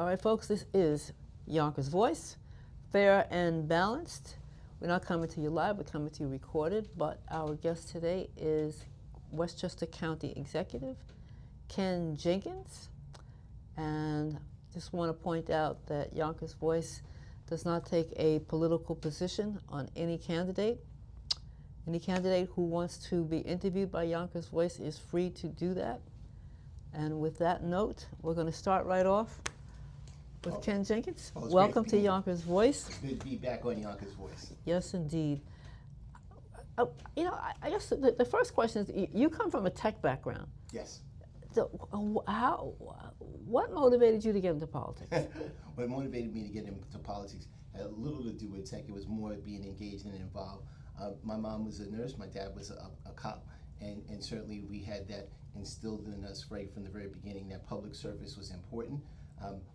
All right, folks, this is Yonkers Voice, fair and balanced. We're not coming to you live, we're coming to you recorded, but our guest today is Westchester County Executive Ken Jenkins. And just want to point out that Yonkers Voice does not take a political position on any candidate. Any candidate who wants to be interviewed by Yonkers Voice is free to do that. And with that note, we're going to start right off with Ken Jenkins. Welcome to Yonkers Voice. It's good to be back on Yonkers Voice. Yes, indeed. I guess the first question is, you come from a tech background. Yes. So what motivated you to get into politics? What motivated me to get into politics had a little to do with tech. It was more being engaged and involved. My mom was a nurse, my dad was a cop, and certainly we had that instilled in us right from the very beginning that public service was important.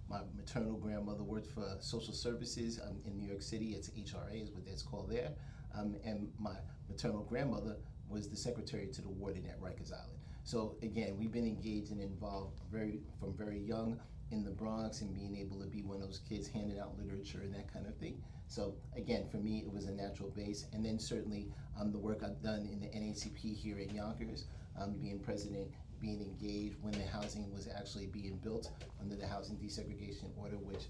My maternal grandmother worked for social services in New York City. It's HRA is what that's called there. And my maternal grandmother was the secretary to the warden at Rikers Island. So again, we've been engaged and involved from very young in the Bronx and being able to be one of those kids handing out literature and that kind of thing. So again, for me, it was a natural base. And then certainly the work I've done in the NACP here in Yonkers, being president, being engaged when the housing was actually being built under the housing desegregation order, which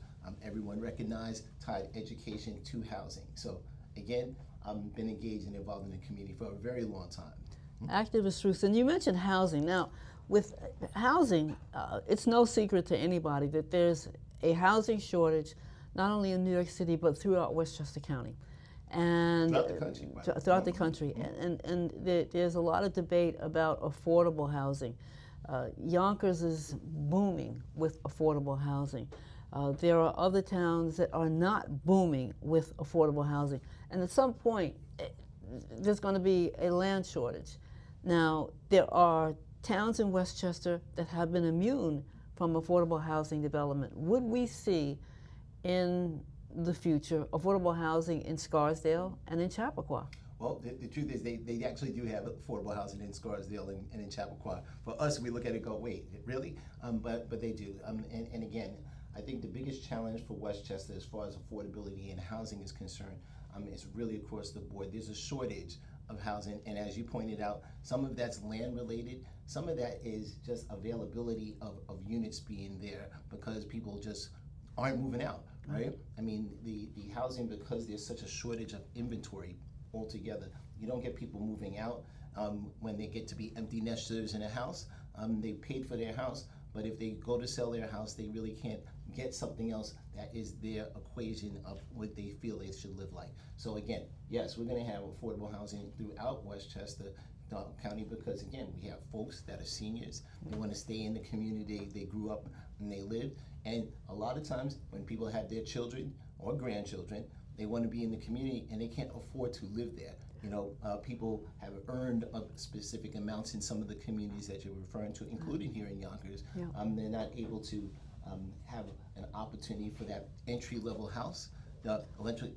everyone recognized tied education to housing. So again, I've been engaged and involved in the community for a very long time. Activist Ruth, and you mentioned housing. Now, with housing, it's no secret to anybody that there's a housing shortage, not only in New York City, but throughout Westchester County. And Throughout the country. Right? Throughout the country. And there's a lot of debate about affordable housing. Yonkers is booming with affordable housing. There are other towns that are not booming with affordable housing. And at some point, there's going to be a land shortage. Now, there are towns in Westchester that have been immune from affordable housing development. Would we see in the future affordable housing in Scarsdale and in Chappaqua? Well, the truth is they actually do have affordable housing in Scarsdale and in Chappaqua. For us, we look at it and go, wait, really? But they do. And again, I think the biggest challenge for Westchester as far as affordability and housing is concerned is really across the board. There's a shortage of housing, and as you pointed out, some of that's land related, some of that is just availability of units being there because people just aren't moving out, right? I mean, the housing, because there's such a shortage of inventory altogether, you don't get people moving out when they get to be empty nesters in a house. They paid for their house, but if they go to sell their house, they really can't get something else that is their equation of what they feel they should live like. So again, yes, we're going to have affordable housing throughout Westchester County because again, we have folks that are seniors. They want to stay in the community they grew up and they lived. And a lot of times when people have their children or grandchildren, they want to be in the community and they can't afford to live there. You know, people have earned specific amounts in some of the communities that you're referring to, including here in Yonkers. Yeah. They're not able to have an opportunity for that entry-level house, the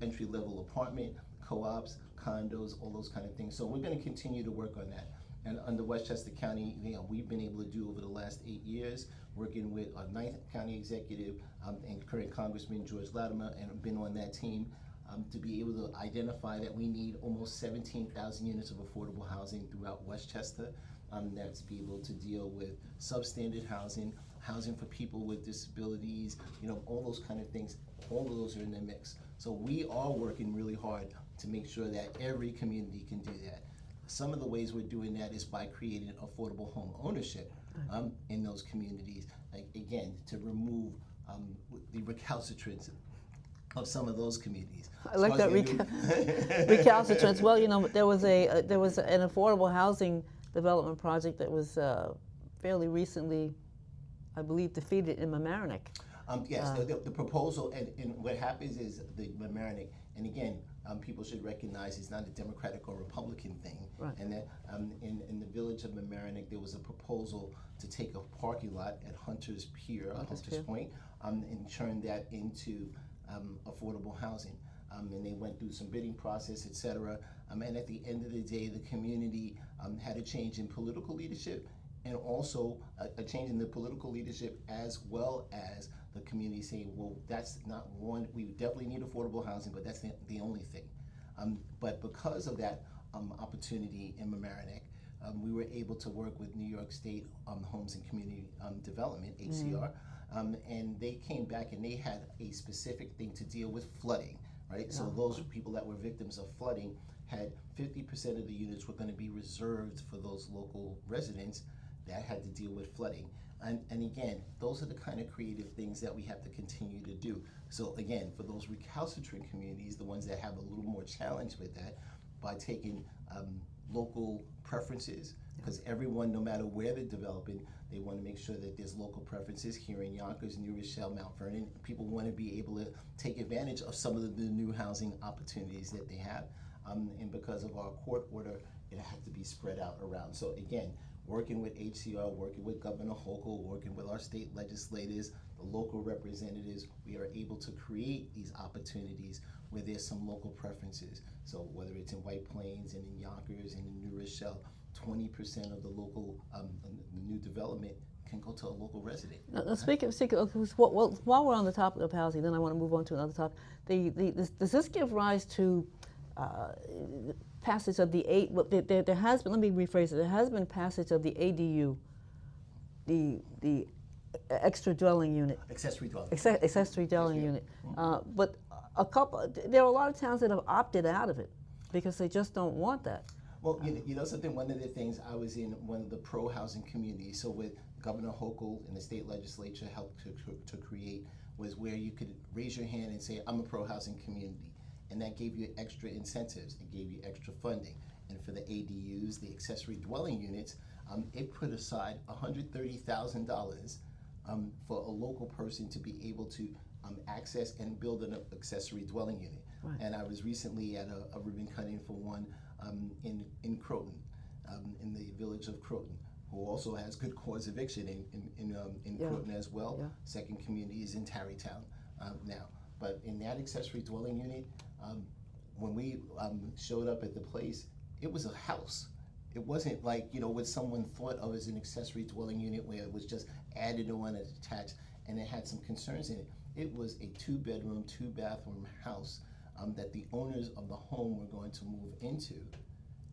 entry-level apartment, co-ops, condos, all those kind of things. So we're going to continue to work on that. And under Westchester County, we've been able to do over the last 8 years, working with our 9th County Executive and current Congressman George Latimer, and I've been on that team to be able to identify that we need almost 17,000 units of affordable housing throughout Westchester. That's to be able to deal with substandard housing, housing for people with disabilities, all those kind of things. All of those are in the mix. So we are working really hard to make sure that every community can do that. Some of the ways we're doing that is by creating affordable home ownership in those communities, again, to remove the recalcitrance of some of those communities. I like that recalcitrance. Well, there was an affordable housing development project that was fairly recently, I believe, defeated in Mamaroneck. Yes, the proposal, and what happens is the Mamaroneck, and again, people should recognize it's not a Democratic or Republican thing. Right. And that in the village of Mamaroneck, there was a proposal to take a parking lot at Hunter's Pier, Hunter's Point, and turn that into affordable housing. And they went through some bidding process, et cetera. And at the end of the day, the community had a change in political leadership, and also a change in the political leadership as well as the community saying, well, that's not one, we definitely need affordable housing, but that's the only thing. But because of that opportunity in Mamaroneck, we were able to work with New York State Homes and Community Development, HCR, and they came back and they had a specific thing to deal with flooding, right? So those people that were victims of flooding had 50% of the units were going to be reserved for those local residents that had to deal with flooding. And again, those are the kind of creative things that we have to continue to do. So again, for those recalcitrant communities, the ones that have a little more challenge with that, by taking local preferences, because everyone, no matter where they're developing, they want to make sure that there's local preferences here in Yonkers, New Rochelle, Mount Vernon. People want to be able to take advantage of some of the new housing opportunities that they have. And because of our court order, it had to be spread out around. So again, working with HCR, working with Governor Hochul, working with our state legislators, the local representatives, we are able to create these opportunities where there's some local preferences. So whether it's in White Plains and in Yonkers and in New Rochelle, 20% of the local new development can go to a local resident. Now speaking of, while we're on the topic of housing, then I want to move on to another topic. Does this give rise to passage of there has been, let me rephrase it, there has been passage of the ADU, the extra dwelling unit. Accessory dwelling. Accessory dwelling unit. But there are a lot of towns that have opted out of it because they just don't want that. Well, you know something, one of the things, I was in one of the pro-housing communities, so with Governor Hochul and the state legislature helped to create, was where you could raise your hand and say, I'm a pro-housing community. And that gave you extra incentives, it gave you extra funding. And for the ADUs, the accessory dwelling units, it put aside $130,000 for a local person to be able to access and build an accessory dwelling unit. Right. And I was recently at a ribbon cutting for one in Croton, in the village of Croton, who also has good cause eviction in Croton as well. Yeah. Second community is in Tarrytown now. But in that accessory dwelling unit, when we showed up at the place, it was a house. It wasn't like, what someone thought of as an accessory dwelling unit where it was just added on and attached, and it had some concerns in it. It was a 2-bedroom, 2-bathroom house that the owners of the home were going to move into,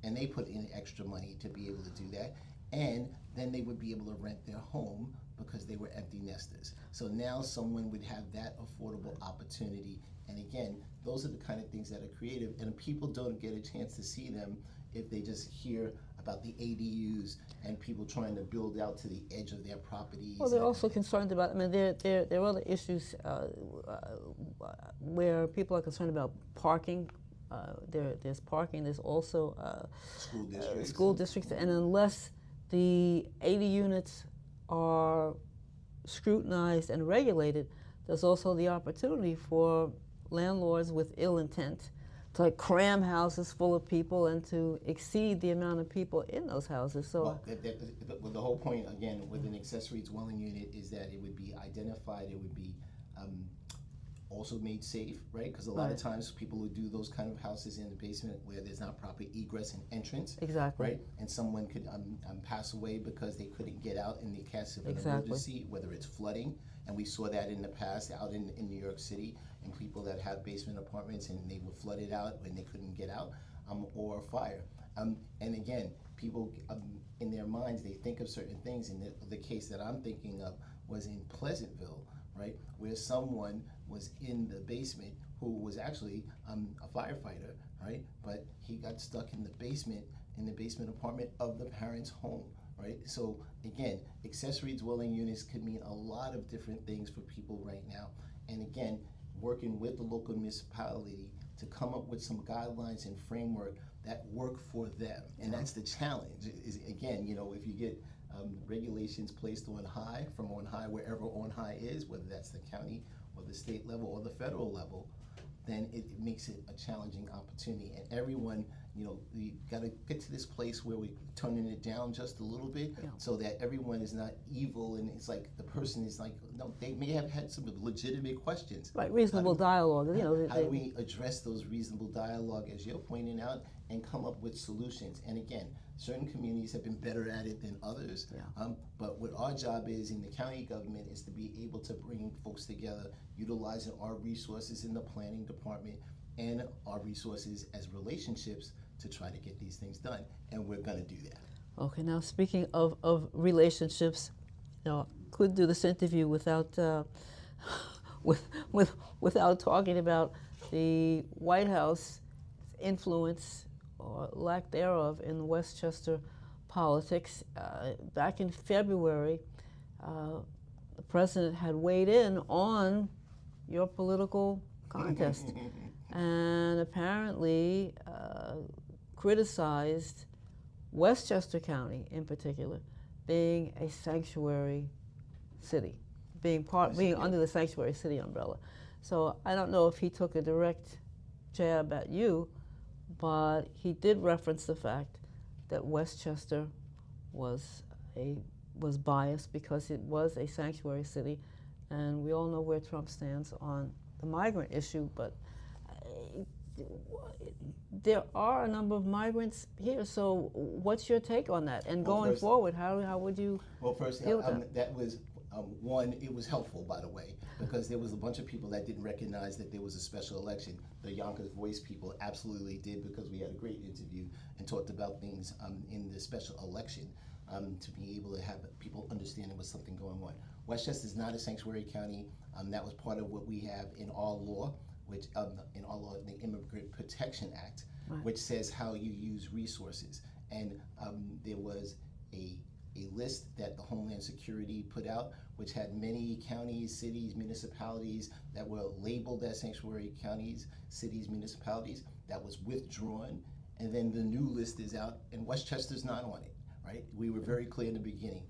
and they put in extra money to be able to do that, and then they would be able to rent their home because they were empty nesters. So now someone would have that affordable opportunity. And again, those are the kind of things that are creative, and people don't get a chance to see them if they just hear about the ADUs and people trying to build out to the edge of their properties. Well, they're also concerned about, there are other issues where people are concerned about parking. There's parking, there's also school districts, and unless the 80 units are scrutinized and regulated, there's also the opportunity for landlords with ill intent to cram houses full of people and to exceed the amount of people in those houses. So, well, the whole point, again, with an accessory dwelling unit is that it would be identified, it would be also made safe, right? Because a lot of times people who do those kind of houses in the basement where there's not proper egress and entrance, exactly, right? And someone could pass away because they couldn't get out in the case of an emergency, whether it's flooding, and we saw that in the past out in New York City, and people that have basement apartments and they were flooded out when they couldn't get out, or fire. And again, people in their minds, they think of certain things, and the case that I'm thinking of was in Pleasantville, right, where someone was in the basement who was actually a firefighter, right, but he got stuck in the basement apartment of the parents' home, right? So again, accessory dwelling units could mean a lot of different things for people right now. And again, working with the local municipality to come up with some guidelines and framework that work for them. And that's the challenge, is again, if you get regulations placed on high, from on high, wherever on high is, whether that's the county or the state level or the federal level, then it makes it a challenging opportunity. And everyone we got to get to this place where we're turning it down just a little bit, Yeah. so that everyone is not evil, and it's like the person is like, no, they may have had some legitimate questions. Right, reasonable dialogue. How do we address those reasonable dialogue, as you're pointing out, and come up with solutions? And again, certain communities have been better at it than others. Yeah. But what our job is in the county government is to be able to bring folks together, utilizing our resources in the planning department and our resources as relationships to try to get these things done. And we're going to do that. Okay, now speaking of relationships, couldn't do this interview without without talking about the White House influence or lack thereof in Westchester politics. Back in February, the president had weighed in on your political contest and apparently criticized Westchester County in particular being a sanctuary city, being under the sanctuary city umbrella. So I don't know if he took a direct jab at you, but he did reference the fact that Westchester was biased because it was a sanctuary city, and we all know where Trump stands on the migrant issue, but there are a number of migrants here, so what's your take on that? And going forward, how would you deal with that? That was, one, it was helpful, by the way, because there was a bunch of people that didn't recognize that there was a special election. The Yonkers Voice people absolutely did, because we had a great interview and talked about things in the special election to be able to have people understand there was something going on. Westchester is not a sanctuary county. That was part of what we have in our law, which in our law, the Immigrant Protection Act, right, which says how you use resources. And there was a list that the Homeland Security put out, which had many counties, cities, municipalities that were labeled as sanctuary counties, cities, municipalities. That was withdrawn, and then the new list is out, and Westchester's not on it, right? We were very clear in the beginning.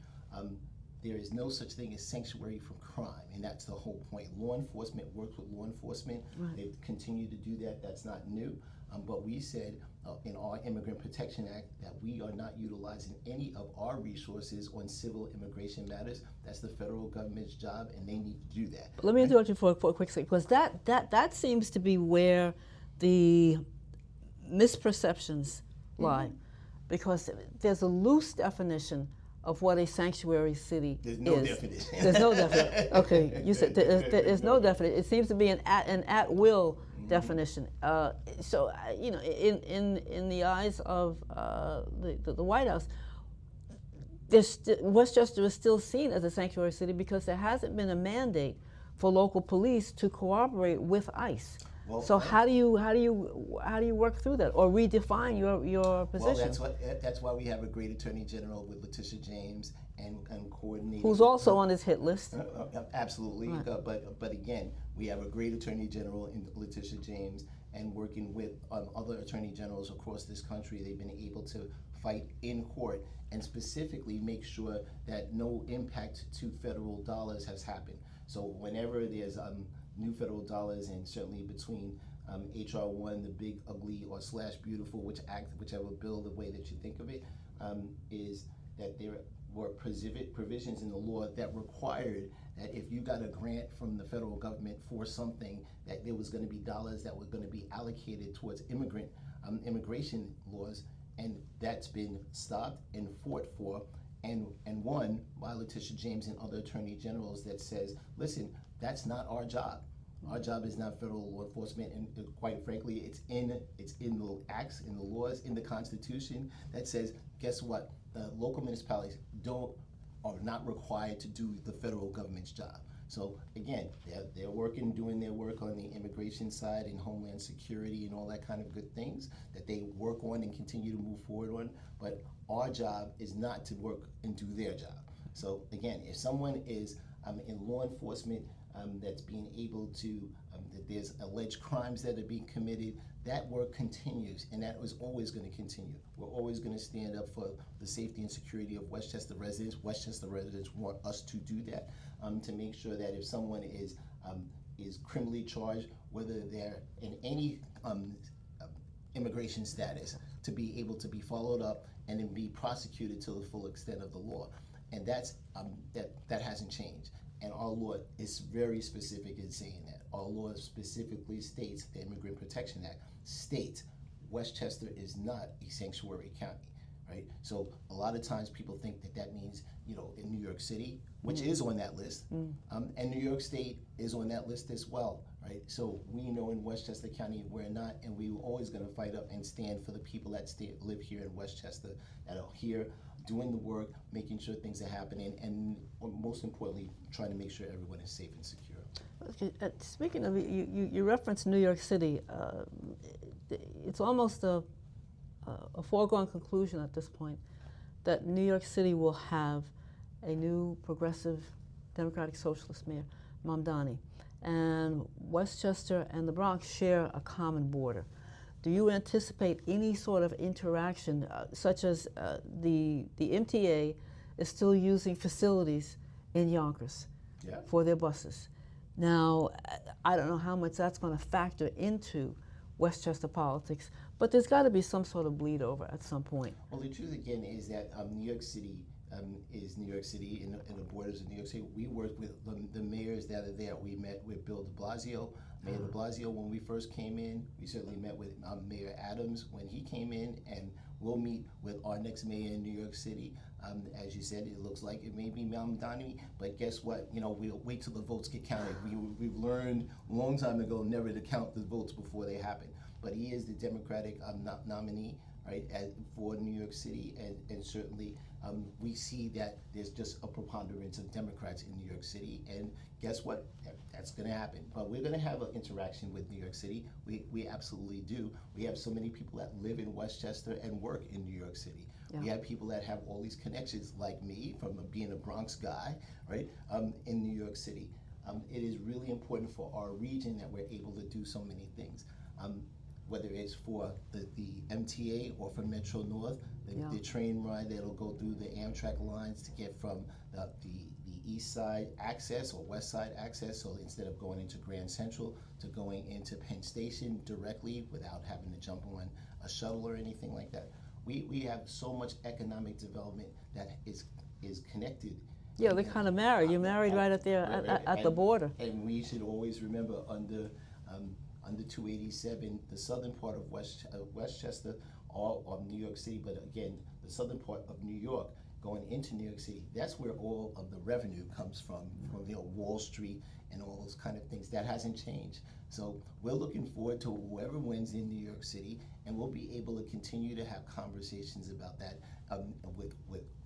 There is no such thing as sanctuary from crime, and that's the whole point. Law enforcement works with law enforcement. Right. They've continued to do that. That's not new. But we said in our Immigrant Protection Act that we are not utilizing any of our resources on civil immigration matters. That's the federal government's job, and they need to do that. Let me interrupt you for a quick second, because that seems to be where the misperceptions lie, because there's a loose definition of what a sanctuary city is. There's no definition. There's no definition. Okay, you said there's no definition. It seems to be an at-will definition. So in the eyes of the White House, Westchester is still seen as a sanctuary city because there hasn't been a mandate for local police to cooperate with ICE. Well, so how do you work through that, or redefine your position? Well, that's why we have a great Attorney General with Letitia James and coordinating. Who's also on his hit list. Absolutely, right. But again, we have a great Attorney General in Letitia James, and working with other Attorney Generals across this country, they've been able to fight in court and specifically make sure that no impact to federal dollars has happened. So whenever there's new federal dollars, and certainly between HR 1, the big, ugly, or / beautiful, whichever bill, the way that you think of it, is that there were provisions in the law that required that if you got a grant from the federal government for something, that there was going to be dollars that were going to be allocated towards immigration laws, and that's been stopped and fought for and won by Letitia James and other attorney generals that says, listen, that's not our job. Our job is not federal law enforcement, and quite frankly, it's in the acts, in the laws, in the Constitution that says, guess what? The local municipalities are not required to do the federal government's job. So again, they're doing their work on the immigration side and Homeland Security and all that kind of good things that they work on and continue to move forward on. But our job is not to work and do their job. So again, if someone is in law enforcement that's being able to, that there's alleged crimes that are being committed, that work continues, and that is always going to continue. We're always going to stand up for the safety and security of Westchester residents. Westchester residents want us to do that, to make sure that if someone is criminally charged, whether they're in any immigration status, to be able to be followed up and then be prosecuted to the full extent of the law. And that hasn't changed. And our law is very specific in saying that. Our law specifically states, the Immigrant Protection Act states, Westchester is not a sanctuary county, right? So a lot of times people think that that means, in New York City, which is on that list, and New York State is on that list as well, right? So we know in Westchester County we're not, and we're always going to fight up and stand for the people that live here in Westchester, that are here doing the work, making sure things are happening, and most importantly, trying to make sure everyone is safe and secure. Okay, speaking of, you referenced New York City. It's almost a foregone conclusion at this point that New York City will have a new progressive Democratic Socialist mayor, Mamdani, and Westchester and the Bronx share a common border. Do you anticipate any sort of interaction, such as the MTA is still using facilities in Yonkers for their buses? Now, I don't know how much that's going to factor into Westchester politics, but there's got to be some sort of bleed over at some point. Well, the truth again is that New York City is New York City, in the borders of New York City. We work with the mayors that are there. We met with Bill de Blasio, Mayor de Blasio, when we first came in. We certainly met with Mayor Adams when he came in, and we'll meet with our next mayor in New York City. As you said, it looks like it may be Mamdani, but guess what? We'll wait till the votes get counted. We've learned a long time ago never to count the votes before they happen. But he is the Democratic nominee, right, for New York City, and certainly we see that there's just a preponderance of Democrats in New York City, and guess what? That's going to happen. But we're going to have an interaction with New York City. We absolutely do. We have so many people that live in Westchester and work in New York City. Yeah. We have people that have all these connections, like me, from being a Bronx guy, right, in New York City. It is really important for our region that we're able to do so many things. Whether it's for the MTA or for Metro North, the train ride that'll go through the Amtrak lines to get from the east side access or west side access, so instead of going into Grand Central to going into Penn Station directly without having to jump on a shuttle or anything like that. We have so much economic development that is connected. Yeah, they're kind of married. You're married right at the border. And we should always remember under 287, the southern part of Westchester, all of New York City, but again, the southern part of New York going into New York City, that's where all of the revenue comes from Wall Street and all those kind of things. That hasn't changed. So we're looking forward to whoever wins in New York City, and we'll be able to continue to have conversations about that with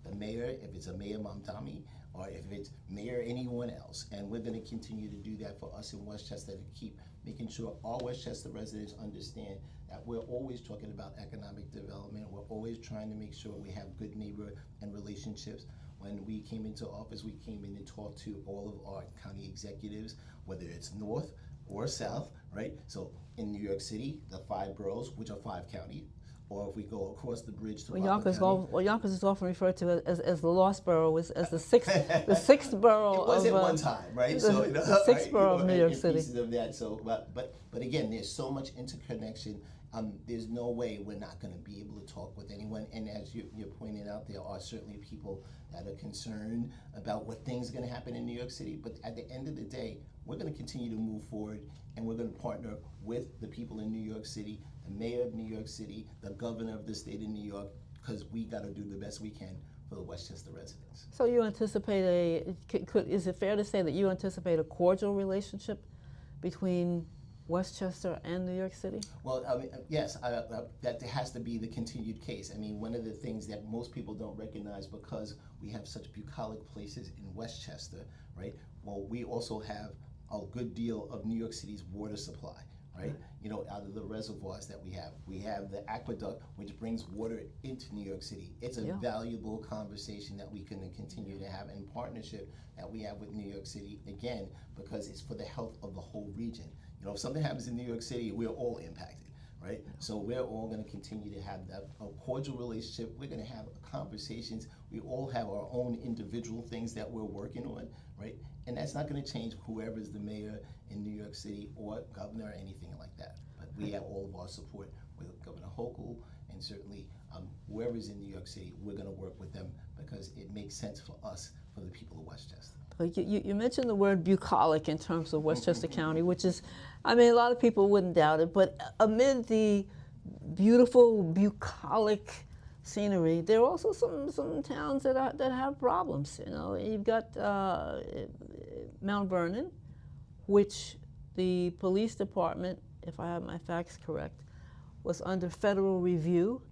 the mayor, if it's a Mayor Mamdani, or if it's Mayor anyone else. And we're going to continue to do that for us in Westchester, to keep making sure all Westchester residents understand that we're always talking about economic development. We're always trying to make sure we have good neighbor and relationships. When we came into office, we came in and talked to all of our county executives, whether it's north or south, right? So in New York City, the 5 boroughs, which are 5 counties, or if we go across the bridge to Yonkers is often referred to as the lost borough, as the sixth borough. It was at one time, right? The sixth borough of New York City. Pieces of that. So, but again, there's so much interconnection. There's no way we're not going to be able to talk with anyone. And as you're pointing out, there are certainly people that are concerned about what things are going to happen in New York City. But at the end of the day, we're going to continue to move forward, and we're going to partner with the people in New York City, the mayor of New York City, the governor of the state of New York, because we got to do the best we can for the Westchester residents. So you anticipate is it fair to say that you anticipate a cordial relationship between Westchester and New York City? Well, I mean, yes, that has to be the continued case. I mean, one of the things that most people don't recognize, because we have such bucolic places in Westchester, right? Well, we also have a good deal of New York City's water supply, right? Out of the reservoirs that we have. We have the aqueduct, which brings water into New York City. It's a valuable conversation that we can continue to have, in partnership that we have with New York City, again, because it's for the health of the whole region. If something happens in New York City, we're all impacted, right? So we're all going to continue to have a cordial relationship. We're going to have conversations. We all have our own individual things that we're working on, right? And that's not going to change whoever's the mayor in New York City or governor or anything like that. But we have all of our support with Governor Hochul and and certainly whoever's in New York City, we're going to work with them because it makes sense for us, for the people of Westchester. You mentioned the word bucolic in terms of Westchester County, which is, I mean, a lot of people wouldn't doubt it, but amid the beautiful bucolic scenery, there are also some towns that have problems. You know, you've got Mount Vernon, which the police department, if I have my facts correct, was under federal review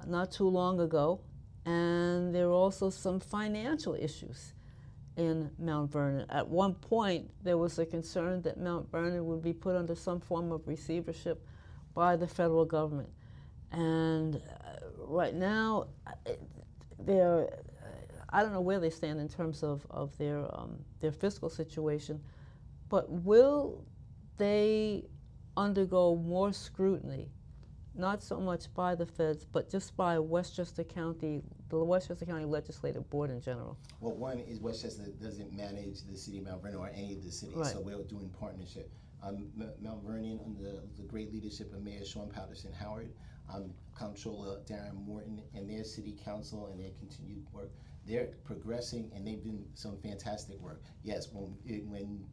not too long ago, and there are also some financial issues in Mount Vernon. At one point, there was a concern that Mount Vernon would be put under some form of receivership by the federal government. And right now, I don't know where they stand in terms of their fiscal situation, but will they undergo more scrutiny, not so much by the feds, but just by Westchester County, the Westchester County Legislative Board in general? Well, one is Westchester doesn't manage the city of Mount Vernon or any of the cities, Right. so we're doing partnership. Mount Vernon, under the great leadership of Mayor Sean Patterson Howard, Comptroller Darren Morton, and their city council and their continued work, they're progressing, and they've done some fantastic work. Yes, when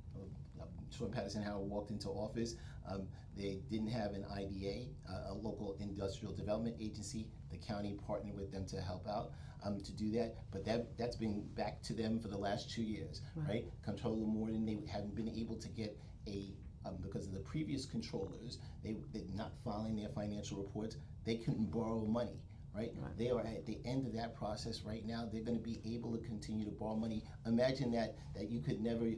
Sean Patterson Howard walked into office, they didn't have an IDA, a local industrial development agency. The county partnered with them to help out to do that, but that's been back to them for the last 2 years, right? Comptroller Morton, they haven't been able to get because of the previous controllers, they're not filing their financial reports, they couldn't borrow money. Right? They are at the end of that process right now. They're going to be able to continue to borrow money. Imagine that you could never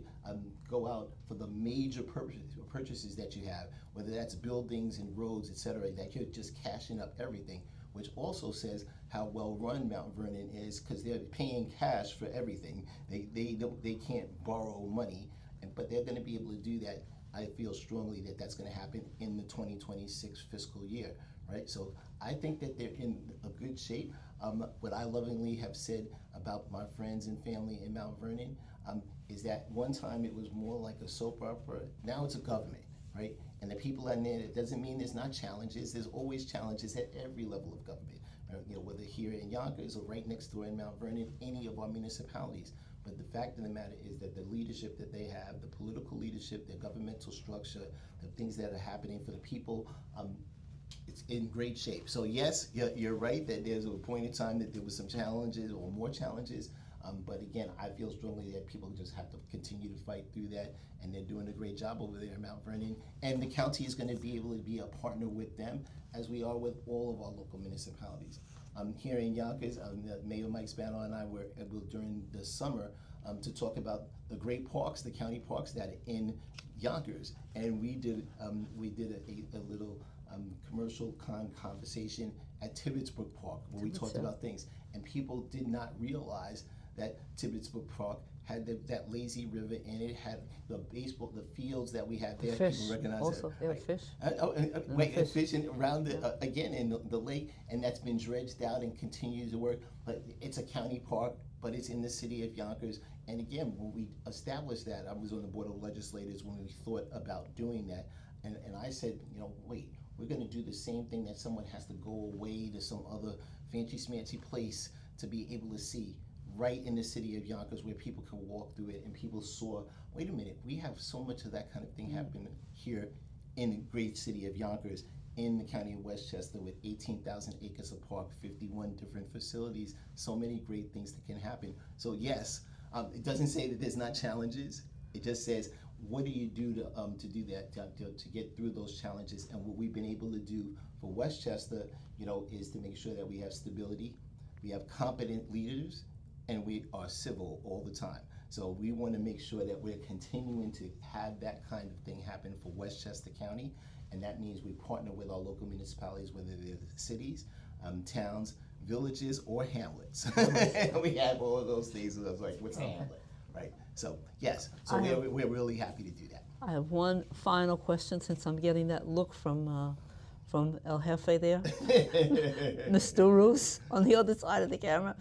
go out for the major purchases that you have, whether that's buildings and roads, et cetera, that you're just cashing up everything, which also says how well run Mount Vernon is, because they're paying cash for everything. They can't borrow money, but they're going to be able to do that. I feel strongly that that's going to happen in the 2026 fiscal year. Right, so I think that they're in a good shape. What I lovingly have said about my friends and family in Mount Vernon is that one time it was more like a soap opera. Now it's a government, right? And the people in there, it doesn't mean there's not challenges. There's always challenges at every level of government. You know, whether here in Yonkers or right next door in Mount Vernon, any of our municipalities. But the fact of the matter is that the leadership that they have, the political leadership, the governmental structure, the things that are happening for the people, it's in great shape. So yes, you're right that there's a point in time that there was some challenges or more challenges. But again, I feel strongly that people just have to continue to fight through that, and they're doing a great job over there in Mount Vernon. And the county is going to be able to be a partner with them, as we are with all of our local municipalities. Here in Yonkers, Mayor Mike Spano and I were able during the summer to talk about the great parks, the county parks that are in Yonkers, and we did a little commercial conversation at Tibbetsbrook Park, where we talked about things, and people did not realize that Tibbetsbrook Park had that lazy river in it, had the fields that we have there. Fish. People recognize also, that. they have fish. Fish around again in the lake, and that's been dredged out and continues to work. But it's a county park, but it's in the city of Yonkers. And again, when we established that, I was on the board of legislators when we thought about doing that, and I said, wait, we're going to do the same thing that someone has to go away to some other fancy smancy place to be able to see, right in the city of Yonkers, where people can walk through it, and people saw, wait a minute, we have so much of that kind of thing happening here in the great city of Yonkers, in the county of Westchester, with 18,000 acres of park, 51 different facilities, so many great things that can happen. So yes, it doesn't say that there's not challenges. It just says, what do you do to do that, to get through those challenges? And what we've been able to do for Westchester, is to make sure that we have stability, we have competent leaders, and we are civil all the time. So we want to make sure that we're continuing to have that kind of thing happen for Westchester County, and that means we partner with our local municipalities, whether they're cities, towns, villages, or hamlets. We have all of those things. So I was like, what's a hamlet, right? So yes, so we're really happy to do that. I have one final question, since I'm getting that look from El Jefe there, Mr. Roos on the other side of the camera.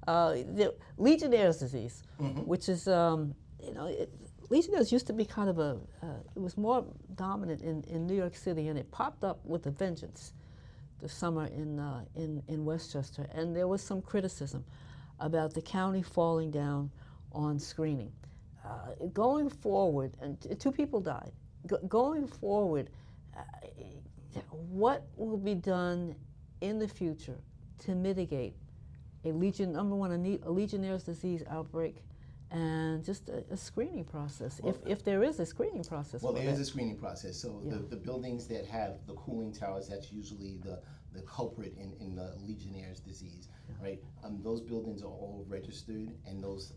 The Legionnaire's disease, which is, Legionnaire's used to be kind of it was more dominant in New York City, and it popped up with a vengeance the summer in Westchester, and there was some criticism about the county falling down on screening. Going forward, and two people died. Going forward, what will be done in the future to mitigate a Legionnaire's disease outbreak, and just a screening process, well, if there is a screening process? Well, there is a screening process. So yeah. The buildings that have the cooling towers, that's usually the culprit in the Legionnaire's disease, yeah. Right? Those buildings are all registered, and those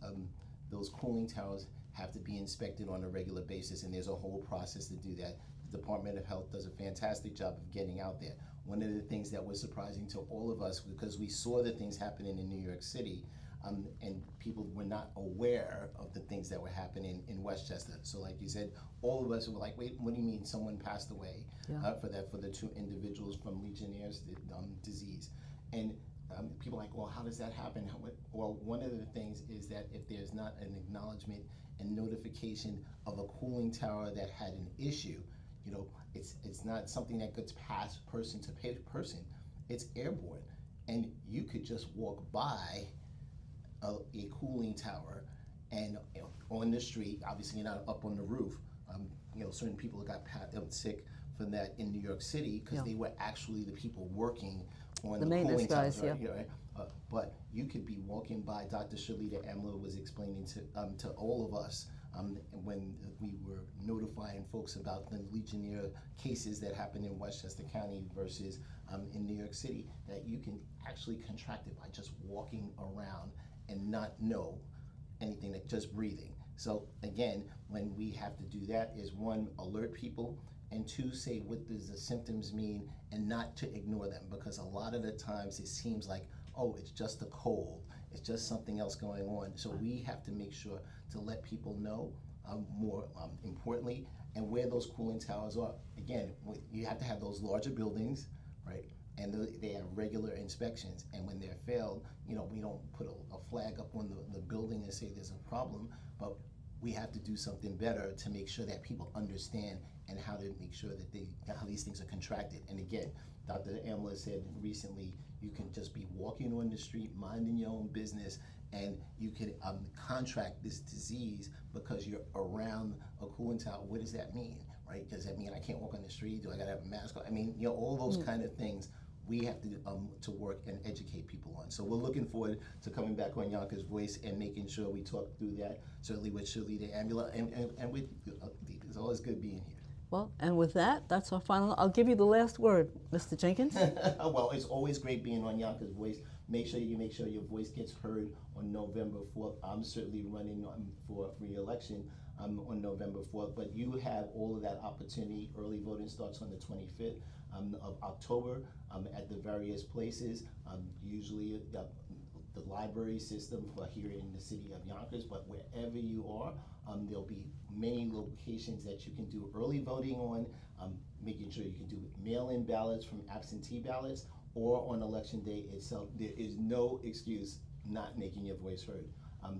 cooling towers have to be inspected on a regular basis, and there's a whole process to do that. The Department of Health does a fantastic job of getting out there. One of the things that was surprising to all of us, because we saw the things happening in New York City, and people were not aware of the things that were happening in Westchester. So like you said, all of us were like, wait, what do you mean someone passed away? Yeah. For the two individuals from Legionnaire's disease? And people are like, well, how does that happen? Well, one of the things is that if there's not an acknowledgement and notification of a cooling tower that had an issue, you know, it's not something that gets passed person to person. It's airborne, and you could just walk by a cooling tower, and you know, on the street. Obviously, you're not up on the roof. You know, certain people got sick from that in New York City because they were actually the people working on the cooling towers, right? Yeah. Right? But you could be walking by. Dr. Shalita Amler was explaining to all of us when we were notifying folks about the Legionnaire cases that happened in Westchester County versus in New York City, that you can actually contract it by just walking around and not know anything, that just breathing. So again, when we have to do that is, one, alert people, and two, say what does the symptoms mean, and not to ignore them, because a lot of the times it seems like, oh, it's just a cold, it's just something else going on. So we have to make sure to let people know, more importantly, and where those cooling towers are. Again, you have to have those larger buildings, right? And they have regular inspections, and when they're failed, you know, we don't put a flag up on the building and say there's a problem, but we have to do something better to make sure that people understand and how to make sure that how these things are contracted. And again, Dr. Amler said recently, you can just be walking on the street, minding your own business, and you can contract this disease because you're around a cooling tower. What does that mean, right? Does that mean I can't walk on the street? Do I gotta have a mask on? I mean, you know, all those kind of things we have to work and educate people on. So we're looking forward to coming back on Yonkers Voice and making sure we talk through that, certainly with Shalita Amler, and with it's always good being here. Well, and with that, that's our final. I'll give you the last word, Mr. Jenkins. Well, it's always great being on Yonkers Voice. Make sure your voice gets heard on November 4th. I'm certainly running for re-election on November 4th, but you have all of that opportunity. Early voting starts on the 25th of October at the various places, usually the library system for here in the city of Yonkers, but wherever you are, there'll be many locations that you can do early voting on, making sure you can do mail-in ballots from absentee ballots, or on election day itself. There is no excuse not making your voice heard.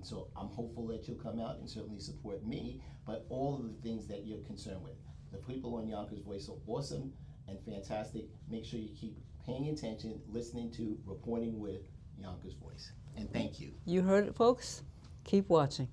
So I'm hopeful that you'll come out and certainly support me, but all of the things that you're concerned with. The people on Yonkers Voice are awesome and fantastic. Make sure you keep paying attention, listening to, reporting with Yonkers Voice. And thank you. You heard it, folks. Keep watching.